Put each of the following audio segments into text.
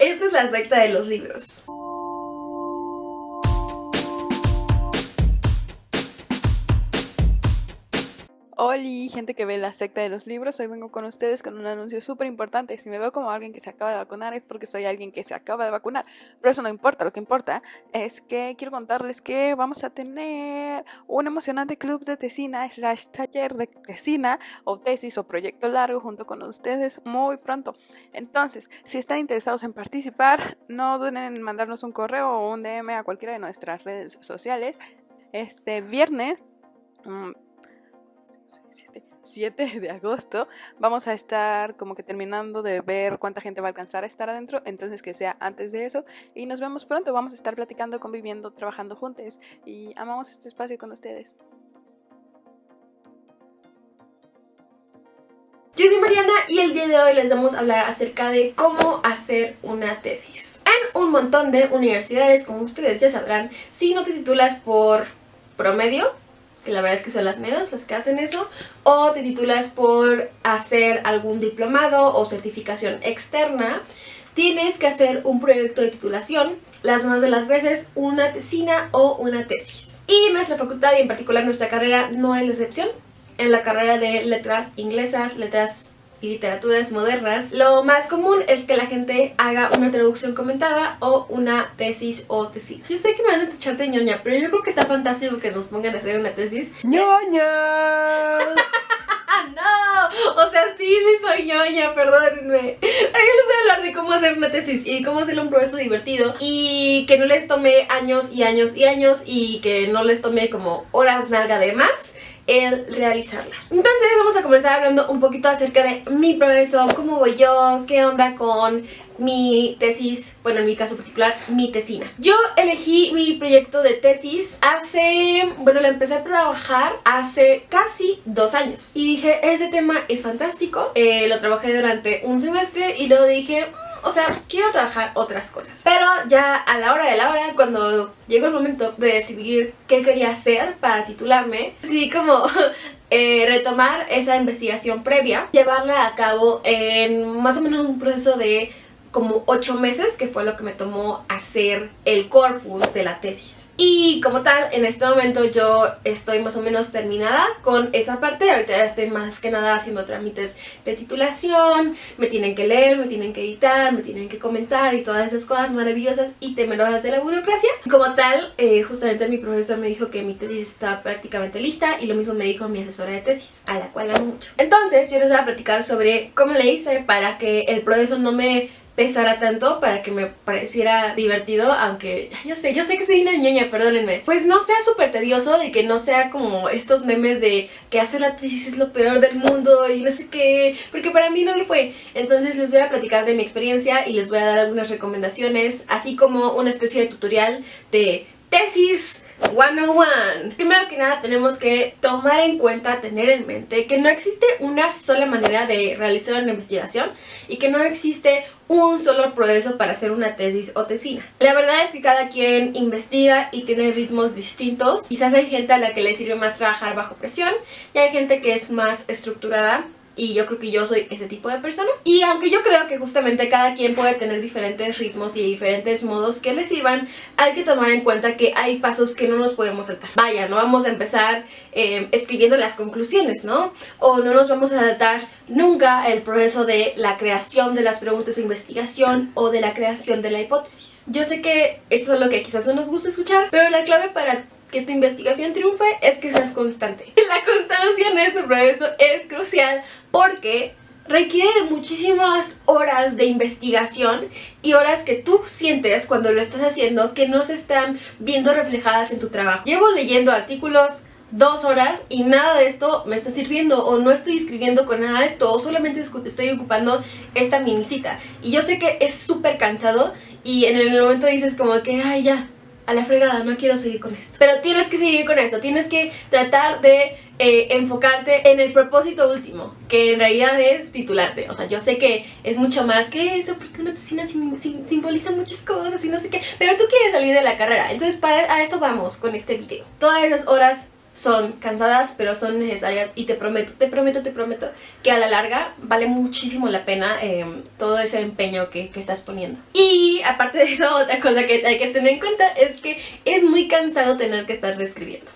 Esta es la secta de los libros. Hola, gente que ve la secta de los libros. Hoy vengo con ustedes con un anuncio súper importante. Si me veo como alguien que se acaba de vacunar es porque soy alguien que se acaba de vacunar. Pero eso no importa, lo que importa es que quiero contarles que vamos a tener un emocionante club de tesina / taller de tesina o tesis o proyecto largo junto con ustedes muy pronto. Entonces, si están interesados en participar, no duden en mandarnos un correo o un DM a cualquiera de nuestras redes sociales. Este viernes 7 de agosto vamos a estar como que terminando de ver cuánta gente va a alcanzar a estar adentro, entonces que sea antes de eso y nos vemos pronto. Vamos a estar platicando, conviviendo, trabajando juntos y amamos este espacio con ustedes. Yo soy Mariana y el día de hoy les vamos a hablar acerca de cómo hacer una tesis. En un montón de universidades, como ustedes ya sabrán, si no te titulas por promedio, que la verdad es que son las menos las que hacen eso, o te titulas por hacer algún diplomado o certificación externa, tienes que hacer un proyecto de titulación, las más de las veces una tesina o una tesis. Y nuestra facultad y en particular nuestra carrera no es la excepción. En la carrera de letras inglesas, letras y literaturas modernas, lo más común es que la gente haga una traducción comentada o una tesis o tesina. Yo sé que me van a tachar de ñoña, pero yo creo que está fantástico que nos pongan a hacer una tesis. ¡Ñoña! No, o sea, sí soy ñoña, perdónenme. Pero yo les voy a hablar de cómo hacer una tesis y cómo hacerlo un proceso divertido y que no les tome años y años y años y que no les tome como horas nalga de más el realizarla. Entonces vamos a comenzar hablando un poquito acerca de mi proceso, cómo voy yo, qué onda con mi tesis, bueno, en mi caso particular, mi tesina. Yo elegí mi proyecto de tesis lo empecé a trabajar hace casi 2 años y dije, ese tema es fantástico, lo trabajé durante un semestre y luego dije, o sea, quiero trabajar otras cosas. Pero ya a la hora de la hora, cuando llegó el momento de decidir qué quería hacer para titularme, decidí como retomar esa investigación previa, llevarla a cabo en más o menos un proceso de como 8 meses, que fue lo que me tomó hacer el corpus de la tesis. Y como tal, en este momento yo estoy más o menos terminada con esa parte. Ahorita ya estoy más que nada haciendo trámites de titulación, me tienen que leer, me tienen que editar, me tienen que comentar y todas esas cosas maravillosas y temerosas de la burocracia. Como tal, justamente mi profesor me dijo que mi tesis estaba prácticamente lista y lo mismo me dijo mi asesora de tesis, a la cual amo mucho. Entonces yo les voy a platicar sobre cómo le hice para que el proceso no me pesara tanto, para que me pareciera divertido, aunque yo sé que soy una ñoña, perdónenme. Pues no sea súper tedioso, de que no sea como estos memes de que hacer la tesis es lo peor del mundo y no sé qué, porque para mí no lo fue. Entonces les voy a platicar de mi experiencia y les voy a dar algunas recomendaciones, así como una especie de tutorial de tesis 101. Primero que nada tenemos que tomar en cuenta, tener en mente que no existe una sola manera de realizar una investigación y que no existe un solo proceso para hacer una tesis o tesina. La verdad es que cada quien investiga y tiene ritmos distintos. Quizás hay gente a la que le sirve más trabajar bajo presión y hay gente que es más estructurada. Y yo creo que yo soy ese tipo de persona. Y aunque yo creo que justamente cada quien puede tener diferentes ritmos y diferentes modos que le sirvan, hay que tomar en cuenta que hay pasos que no nos podemos saltar. Vaya, no vamos a empezar escribiendo las conclusiones, ¿no? O no nos vamos a saltar nunca el proceso de la creación de las preguntas de investigación o de la creación de la hipótesis. Yo sé que esto es lo que quizás no nos gusta escuchar, pero la clave para que tu investigación triunfe es que seas constante. La constancia en este proceso es crucial porque requiere de muchísimas horas de investigación y horas que tú sientes cuando lo estás haciendo que no se están viendo reflejadas en tu trabajo. Llevo leyendo artículos 2 horas y nada de esto me está sirviendo, o no estoy escribiendo con nada de esto, o solamente estoy ocupando esta minicita. Y yo sé que es súper cansado y en el momento dices como que, ay, ya, a la fregada, no quiero seguir con esto. Pero tienes que seguir con esto, tienes que tratar de enfocarte en el propósito último, que en realidad es titularte. O sea, yo sé que es mucho más que eso, porque una tesina simboliza muchas cosas y no sé qué, pero tú quieres salir de la carrera, entonces a eso vamos con este video. Todas esas horas son cansadas, pero son necesarias y te prometo que a la larga vale muchísimo la pena todo ese empeño que estás poniendo. Y aparte de eso, otra cosa que hay que tener en cuenta es que es muy cansado tener que estar reescribiendo.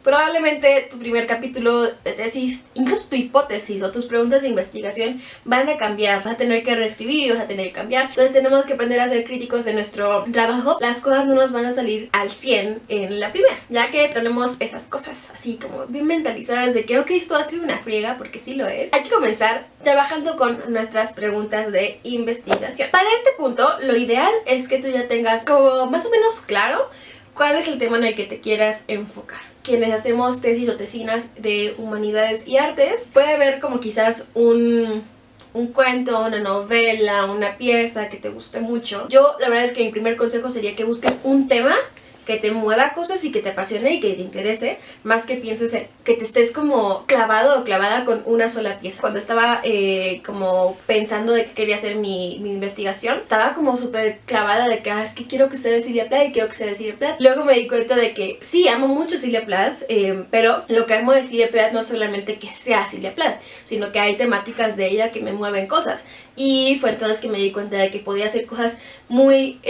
Probablemente tu primer capítulo de tesis, incluso tu hipótesis o tus preguntas de investigación van a cambiar, vas a tener que reescribir, vas a tener que cambiar. Entonces tenemos que aprender a ser críticos de nuestro trabajo. Las cosas no nos van a salir al 100 en la primera, ya que tenemos esas cosas así como bien mentalizadas de que ok, esto va a ser una friega, porque sí lo es. Hay que comenzar trabajando con nuestras preguntas de investigación. Para este punto, lo ideal es que tú ya tengas como más o menos claro cuál es el tema en el que te quieras enfocar. Quienes hacemos tesis o tesinas de humanidades y artes, puede haber como quizás un cuento, una novela, una pieza que te guste mucho. Yo la verdad es que mi primer consejo sería que busques un tema que te mueva cosas y que te apasione y que te interese, más que pienses en que te estés como clavado o clavada con una sola pieza. Cuando estaba como pensando de qué quería hacer mi investigación, estaba como súper clavada de que es que quiero que sea de Sylvia Plath y quiero que sea de Sylvia Plath. Luego me di cuenta de que sí, amo mucho Sylvia Plath, pero lo que amo de Sylvia Plath no es solamente que sea Sylvia Plath, sino que hay temáticas de ella que me mueven cosas. Y fue entonces que me di cuenta de que podía hacer cosas muy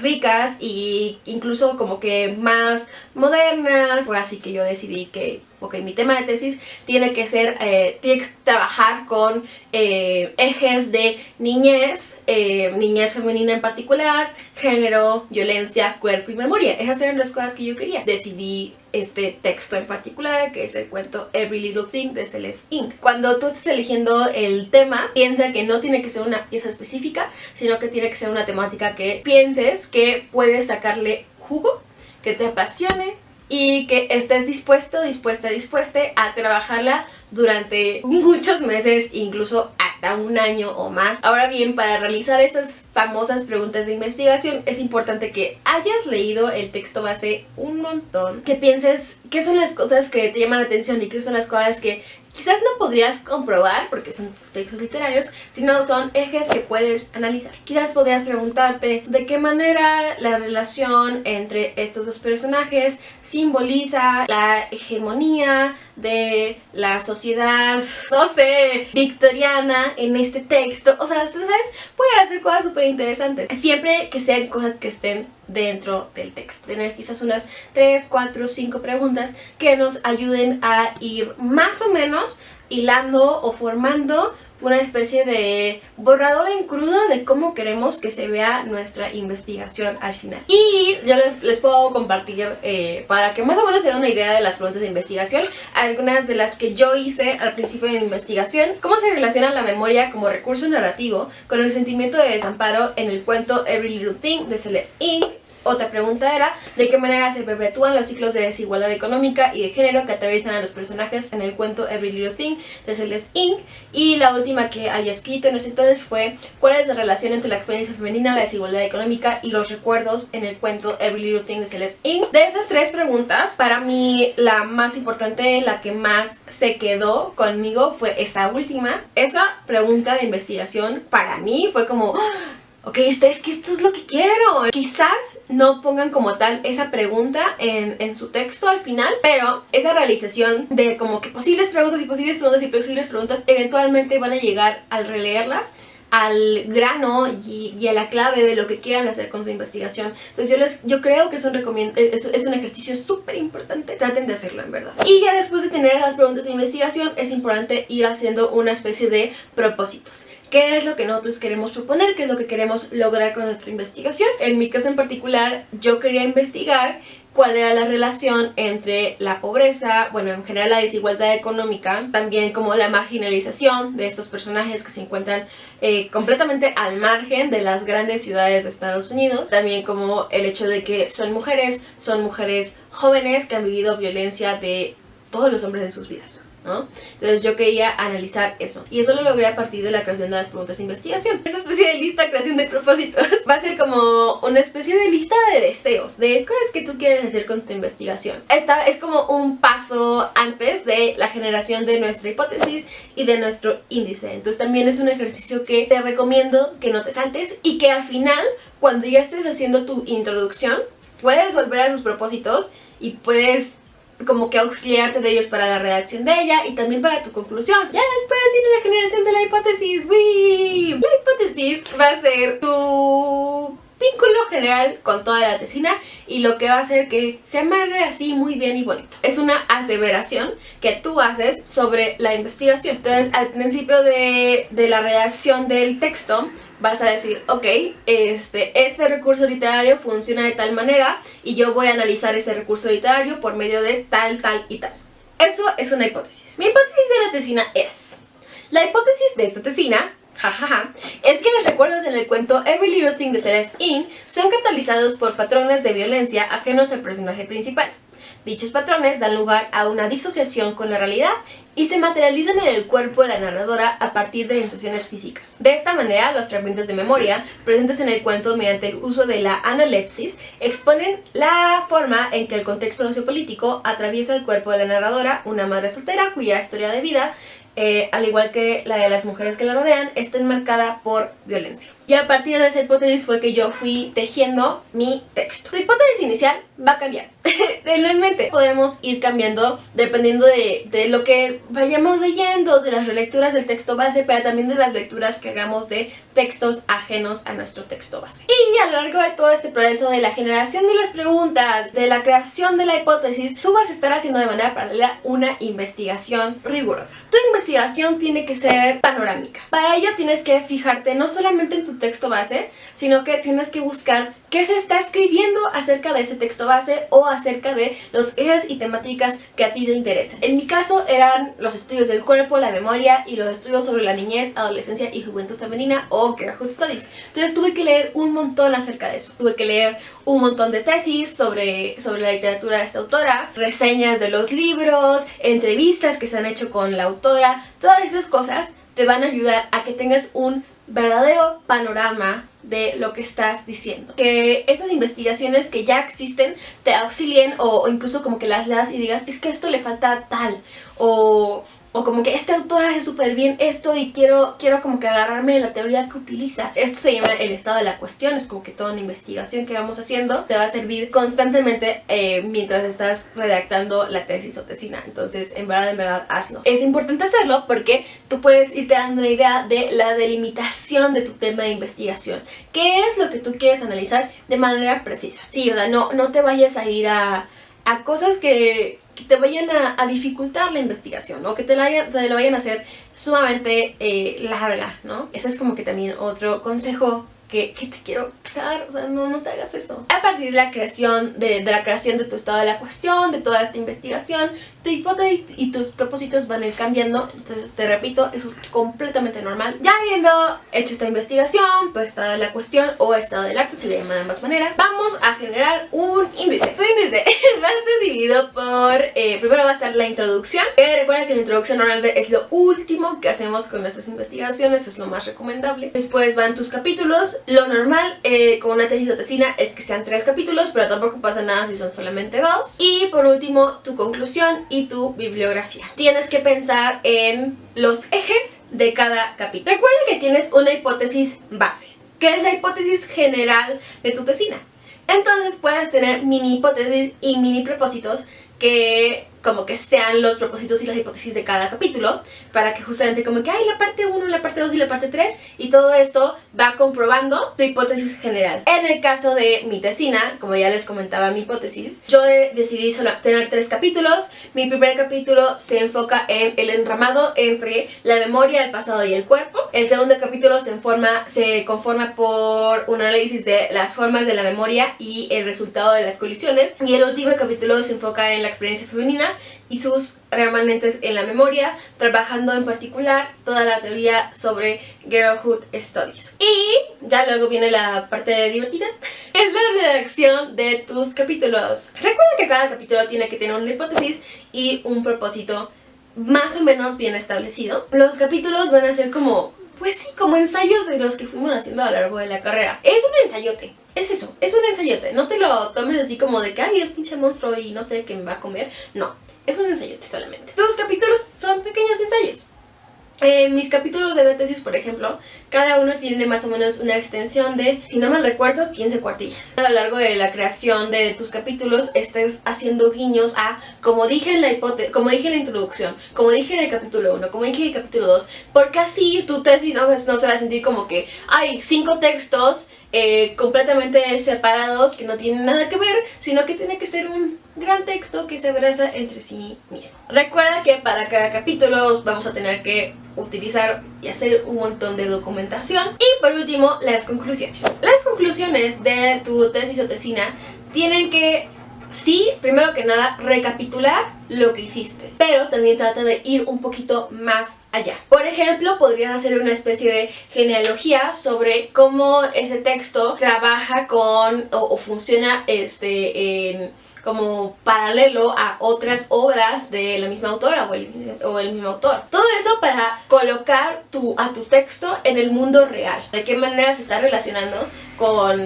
ricas e incluso como que más modernas. Fue así que yo decidí que mi tema de tesis tiene que trabajar con ejes de niñez, niñez femenina en particular, género, violencia, cuerpo y memoria. Esas eran las cosas que yo quería. Decidí este texto en particular, que es el cuento Every Little Thing de Celeste Ng. Cuando tú estés eligiendo el tema, piensa que no tiene que ser una pieza específica, sino que tiene que ser una temática que pienses que puedes sacarle jugo, que te apasione y que estés dispuesta a trabajarla durante muchos meses, incluso hasta un año o más. Ahora bien, para realizar esas famosas preguntas de investigación es importante que hayas leído el texto base un montón, que pienses qué son las cosas que te llaman la atención y qué son las cosas que quizás no podrías comprobar porque son textos literarios, sino son ejes que puedes analizar. Quizás podrías preguntarte de qué manera la relación entre estos dos personajes simboliza la hegemonía de la sociedad, no sé, victoriana en este texto. O sea, ¿sabes? Puede hacer cosas súper interesantes. Siempre que sean cosas que estén dentro del texto. Tener quizás unas 3, 4, 5 preguntas que nos ayuden a ir más o menos hilando o formando una especie de borrador en crudo de cómo queremos que se vea nuestra investigación al final. Y yo les puedo compartir, para que más o menos se den una idea de las preguntas de investigación, algunas de las que yo hice al principio de mi investigación. ¿Cómo se relaciona la memoria como recurso narrativo con el sentimiento de desamparo en el cuento Every Little Thing de Celeste Ng? Otra pregunta era, ¿de qué manera se perpetúan los ciclos de desigualdad económica y de género que atraviesan a los personajes en el cuento Every Little Thing de Celeste Ng? Y la última que había escrito en ese entonces fue, ¿cuál es la relación entre la experiencia femenina, la desigualdad económica y los recuerdos en el cuento Every Little Thing de Celeste Ng? De esas 3 preguntas, para mí la más importante, la que más se quedó conmigo fue esa última. Esa pregunta de investigación para mí fue como... ok, es que esto es lo que quiero. Quizás no pongan como tal esa pregunta en su texto al final, pero esa realización de como que posibles preguntas y posibles preguntas y posibles preguntas eventualmente van a llegar al releerlas al grano y a la clave de lo que quieran hacer con su investigación. Entonces yo creo que es un ejercicio súper importante. Traten de hacerlo en verdad. Y ya después de tener esas preguntas de investigación es importante ir haciendo una especie de propósitos. ¿Qué es lo que nosotros queremos proponer? ¿Qué es lo que queremos lograr con nuestra investigación? En mi caso en particular, yo quería investigar cuál era la relación entre la pobreza, bueno, en general la desigualdad económica, también como la marginalización de estos personajes que se encuentran completamente al margen de las grandes ciudades de Estados Unidos, también como el hecho de que son mujeres jóvenes que han vivido violencia de todos los hombres en sus vidas, ¿no? Entonces yo quería analizar eso y eso lo logré a partir de la creación de las preguntas de investigación. Esta especie de lista, creación de propósitos, va a ser como una especie de lista de deseos, de cosas que tú quieres hacer con tu investigación. Esta es como un paso antes de la generación de nuestra hipótesis y de nuestro índice. Entonces también es un ejercicio que te recomiendo que no te saltes y que al final, cuando ya estés haciendo tu introducción, puedes volver a esos propósitos y puedes como que auxiliarte de ellos para la redacción de ella y también para tu conclusión. Ya después viene la generación de la hipótesis. ¡Uy! La hipótesis va a ser tu vínculo general con toda la tesina y lo que va a hacer que se amarre así muy bien y bonito. Es una aseveración que tú haces sobre la investigación. Entonces, al principio de la redacción del texto, vas a decir, ok, este recurso literario funciona de tal manera y yo voy a analizar ese recurso literario por medio de tal, tal y tal. Eso es una hipótesis. Mi hipótesis de la tesina es... La hipótesis de esta tesina, jajaja, es que los recuerdos en el cuento Every Little Thing de Celeste Ng son catalizados por patrones de violencia ajenos al personaje principal. Dichos patrones dan lugar a una disociación con la realidad y se materializan en el cuerpo de la narradora a partir de sensaciones físicas. De esta manera, los fragmentos de memoria presentes en el cuento mediante el uso de la analepsis exponen la forma en que el contexto sociopolítico atraviesa el cuerpo de la narradora, una madre soltera cuya historia de vida, al igual que la de las mujeres que la rodean, está enmarcada por violencia. Y a partir de esa hipótesis fue que yo fui tejiendo mi texto. La hipótesis inicial va a cambiar. Tenlo en mente. Podemos ir cambiando dependiendo de lo que vayamos leyendo, de las relecturas del texto base, pero también de las lecturas que hagamos de textos ajenos a nuestro texto base. Y a lo largo de todo este proceso de la generación de las preguntas, de la creación de la hipótesis, tú vas a estar haciendo de manera paralela una investigación rigurosa. Tu investigación tiene que ser panorámica. Para ello tienes que fijarte no solamente en tu texto base, sino que tienes que buscar qué se está escribiendo acerca de ese texto base o acerca de los ejes y temáticas que a ti te interesan. En mi caso eran los estudios del cuerpo, la memoria y los estudios sobre la niñez, adolescencia y juventud femenina o Girlhood Studies. Entonces tuve que leer un montón acerca de eso. Tuve que leer un montón de tesis sobre la literatura de esta autora, reseñas de los libros, entrevistas que se han hecho con la autora. Todas esas cosas te van a ayudar a que tengas un verdadero panorama de lo que estás diciendo. Que esas investigaciones que ya existen te auxilien o incluso como que las leas y digas, es que a esto le falta tal, o como que este autor hace súper bien esto y quiero como que agarrarme de la teoría que utiliza. Esto se llama el estado de la cuestión, es como que toda una investigación que vamos haciendo te va a servir constantemente mientras estás redactando la tesis o tesina. Entonces, en verdad, hazlo. Es importante hacerlo porque tú puedes irte dando una idea de la delimitación de tu tema de investigación. ¿Qué es lo que tú quieres analizar de manera precisa? Sí, ¿verdad? No te vayas a ir a cosas que te vayan a dificultar la investigación o que te la vayan a hacer sumamente larga, ¿no? Ese es como que también otro consejo que te quiero pasar, o sea, no te hagas eso. A partir de la creación de tu estado de la cuestión, de toda esta investigación, tu hipótesis y tus propósitos van a ir cambiando. Entonces, te repito, eso es completamente normal. Ya habiendo hecho esta investigación, tu estado de la cuestión o estado del arte, se le llama de ambas maneras, vamos a generar un índice. Tu índice va a estar dividido por, primero va a estar la introducción. Recuerda que la introducción normalmente es lo último que hacemos con nuestras investigaciones, es lo más recomendable. Después van tus capítulos. Lo normal con una tesis o tesina es que sean 3 capítulos, pero tampoco pasa nada si son solamente 2. Y por último, tu conclusión y tu bibliografía. Tienes que pensar en los ejes de cada capítulo. Recuerda que tienes una hipótesis base, que es la hipótesis general de tu tesina. Entonces puedes tener mini hipótesis y mini propósitos que como que sean los propósitos y las hipótesis de cada capítulo, para que justamente como que hay la parte 1, la parte 2 y la parte 3, y todo esto va comprobando tu hipótesis general. En el caso de mi tesina, como ya les comentaba mi hipótesis, yo decidí solo tener 3 capítulos. Mi primer capítulo se enfoca en el entramado entre la memoria, el pasado y el cuerpo. El segundo capítulo se conforma por un análisis de las formas de la memoria y el resultado de las colisiones. Y el último capítulo se enfoca en la experiencia femenina y sus remanentes en la memoria, trabajando en particular toda la teoría sobre Girlhood Studies. Y ya luego viene la parte divertida, es la redacción de tus capítulos. Recuerda que cada capítulo tiene que tener una hipótesis y un propósito más o menos bien establecido. Los capítulos van a ser como, pues sí, como ensayos de los que fuimos haciendo a lo largo de la carrera. Es un ensayote. Es eso, es un ensayote. No te lo tomes así como de que ay, el pinche monstruo y no sé qué me va a comer. No, es un ensayote solamente. Tus capítulos son pequeños ensayos. En mis capítulos de la tesis, por ejemplo, cada uno tiene más o menos una extensión de, si no mal recuerdo, 15 cuartillas. A lo largo de la creación de tus capítulos, estés haciendo guiños a, como dije en la como dije en la introducción, como dije en el capítulo 1, como dije en el capítulo 2, porque así tu tesis no se va a sentir como que hay 5 textos completamente separados que no tienen nada que ver, sino que tiene que ser un gran texto que se abraza entre sí mismo. Recuerda que para cada capítulo vamos a tener que utilizar y hacer un montón de documentación. Y por último, las conclusiones. Las conclusiones de tu tesis o tesina tienen que, sí, primero que nada, recapitular lo que hiciste, pero también trata de ir un poquito más allá. Por ejemplo, podrías hacer una especie de genealogía sobre cómo ese texto trabaja con o funciona como paralelo a otras obras de la misma autora o el mismo autor. Todo eso para colocar a tu texto en el mundo real. De qué manera se está relacionando con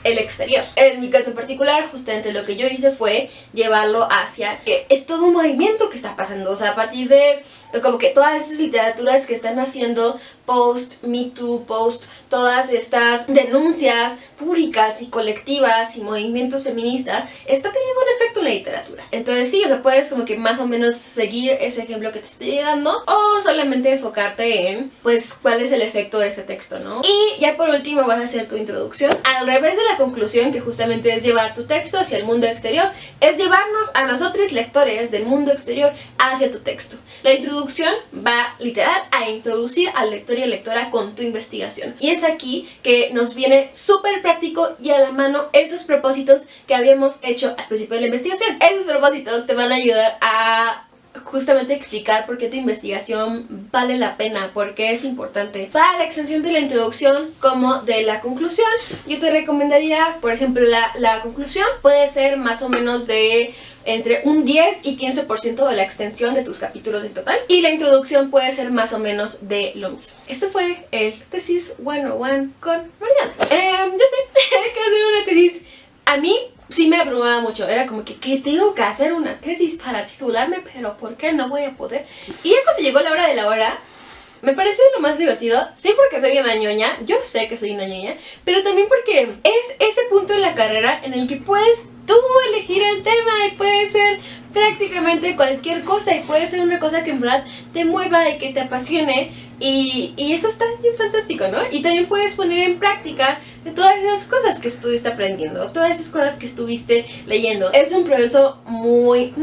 el exterior. En mi caso en particular, justamente lo que yo hice fue llevarlo hacia que es todo un movimiento que está pasando. O sea, a partir de como que todas estas literaturas que están haciendo post Me Too, post todas estas denuncias públicas y colectivas y movimientos feministas, está teniendo un efecto en la literatura. Entonces sí, o sea, puedes como que más o menos seguir ese ejemplo que te estoy dando, o solamente enfocarte en, pues, cuál es el efecto de ese texto, ¿no? Y ya por último vas a hacer tu introducción al revés de la conclusión, que justamente es llevar tu texto hacia el mundo exterior, es llevarnos a nosotros lectores del mundo exterior hacia tu texto. La introducción va literal a introducir al lector y a la lectora con tu investigación. Y es aquí que nos viene súper práctico y a la mano esos propósitos que habíamos hecho al principio de la investigación. Esos propósitos te van a ayudar a justamente explicar por qué tu investigación vale la pena, por qué es importante. Para la extensión de la introducción como de la conclusión, yo te recomendaría, por ejemplo, la conclusión puede ser más o menos de entre un 10 y 15% de la extensión de tus capítulos en total, y la introducción puede ser más o menos de lo mismo. Este fue el Tesis 101 con Mariana. Yo sé que hacer una tesis a mí sí me abrumaba mucho. Era como que tengo que hacer una tesis para titularme, pero ¿por qué no voy a poder? Y ya cuando llegó la hora de la hora, me pareció lo más divertido. Sí, porque soy una ñoña, yo sé que soy una ñoña, pero también porque es ese punto en la carrera en el que puedes tú elegir el tema y puede ser prácticamente cualquier cosa, y puede ser una cosa que en verdad te mueva y que te apasione, y eso está bien fantástico, ¿no? Y también puedes poner en práctica de todas esas cosas que estuviste aprendiendo, todas esas cosas que estuviste leyendo. Es un proceso muy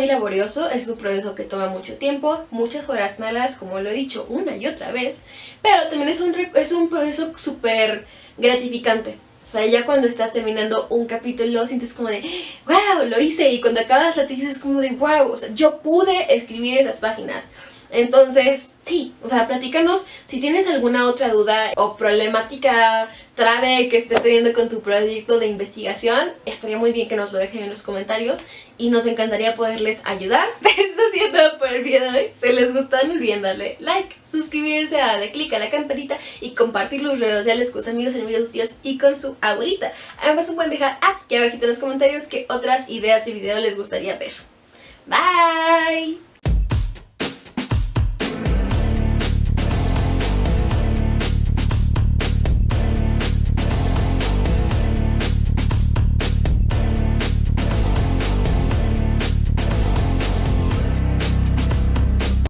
laborioso, es un proceso que toma mucho tiempo, muchas horas malas, como lo he dicho una y otra vez, pero también es un proceso súper gratificante. O sea, ya cuando estás terminando un capítulo sientes como de wow, lo hice, y cuando acabas la tesis es como de wow, o sea, yo pude escribir esas páginas. Entonces, sí, o sea, platícanos si tienes alguna otra duda o problemática, trave que estés teniendo con tu proyecto de investigación. Estaría muy bien que nos lo dejen en los comentarios y nos encantaría poderles ayudar. Esto ha sido todo por el video de hoy. Si les gustó, no olviden darle like, suscribirse, darle click a la campanita y compartir los redes sociales con sus amigos, enemigos, tíos y con su abuelita. Además, pueden dejar aquí abajito en los comentarios qué otras ideas de video les gustaría ver. Bye.